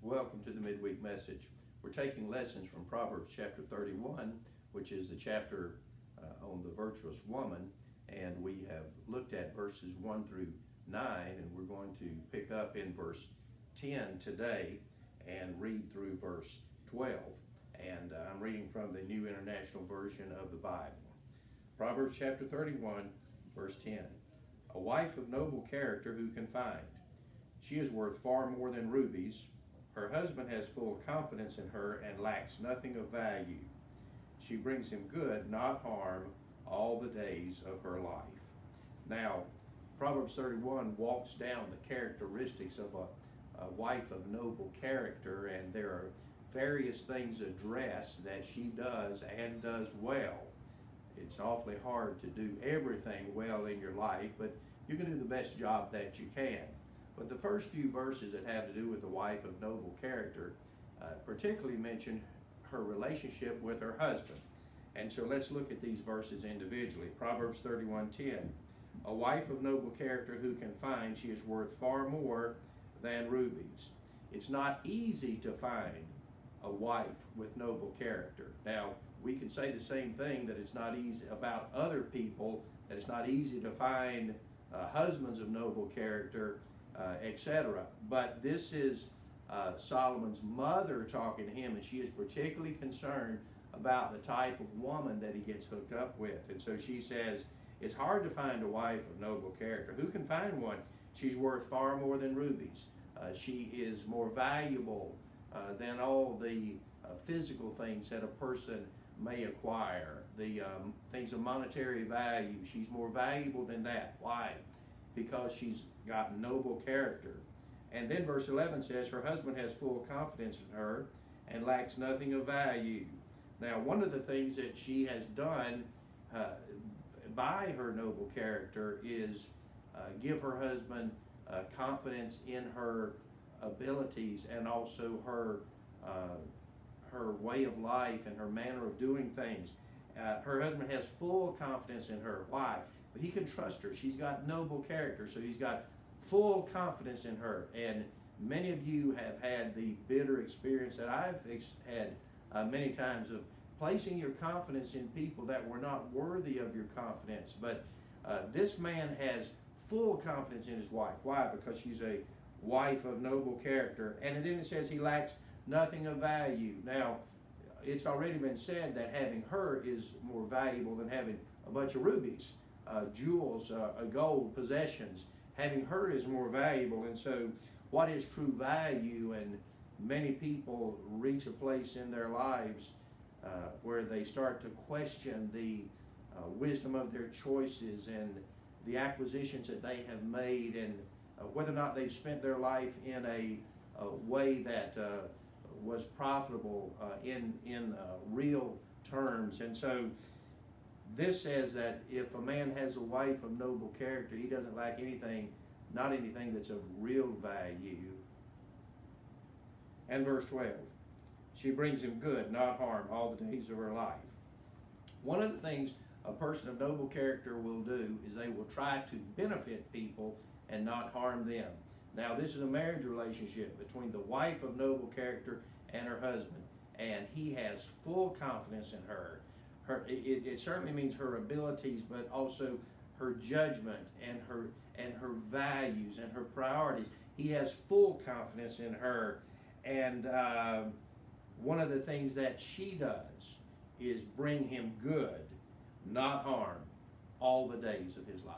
Welcome to the Midweek message. We're taking lessons from Proverbs chapter 31, which is the chapter on the virtuous woman, and we have looked at verses 1 through 9, and we're going to pick up in verse 10 today and read through verse 12. And I'm reading from the New International Version of the Bible. Proverbs chapter 31, verse 10. A wife of noble character who can find? She is worth far more than rubies. Her husband has full confidence in her and lacks nothing of value. She brings him good, not harm, all the days of her life. Now, Proverbs 31 walks down the characteristics of a wife of noble character, and there are various things addressed that she does and does well. It's awfully hard to do everything well in your life, but you can do the best job that you can. But the first few verses that have to do with the wife of noble character particularly mention her relationship with her husband. And so let's look at these verses individually. Proverbs 31:10. A wife of noble character who can find? She is worth far more than rubies. It's not easy to find a wife with noble character. Now, we can say the same thing, that it's not easy about other people, that it's not easy to find husbands of noble character, etc. But this is Solomon's mother talking to him, and she is particularly concerned about the type of woman that he gets hooked up with. And so she says, it's hard to find a wife of noble character. Who can find one? She's worth far more than rubies. She is more valuable than all the physical things that a person may acquire, the things of monetary value. She's more valuable than that. Why? Because she's got noble character. And then verse 11 says, her husband has full confidence in her and lacks nothing of value. Now, one of the things that she has done by her noble character is give her husband confidence in her abilities, and also her way of life and her manner of doing things. Her husband has full confidence in her. Why? But he can trust her. She's got noble character, so he's got full confidence in her. And many of you have had the bitter experience that I've had many times of placing your confidence in people that were not worthy of your confidence. But this man has full confidence in his wife. Why? Because she's a wife of noble character. And then it says he lacks nothing of value. Now, it's already been said that having her is more valuable than having a bunch of rubies, jewels, gold, possessions. Having her is more valuable. And so what is true value? And many people reach a place in their lives where they start to question the wisdom of their choices and the acquisitions that they have made, and whether or not they've spent their life in a way that was profitable in real terms. And so this says that if a man has a wife of noble character, he doesn't lack anything, not anything that's of real value. And verse 12, she brings him good, not harm, all the days of her life. One of the things a person of noble character will do is they will try to benefit people and not harm them. Now, this is a marriage relationship between the wife of noble character and her husband, and he has full confidence in her. It certainly means her abilities, but also her judgment and her values and her priorities. He has full confidence in her, and one of the things that she does is bring him good, not harm, all the days of his life.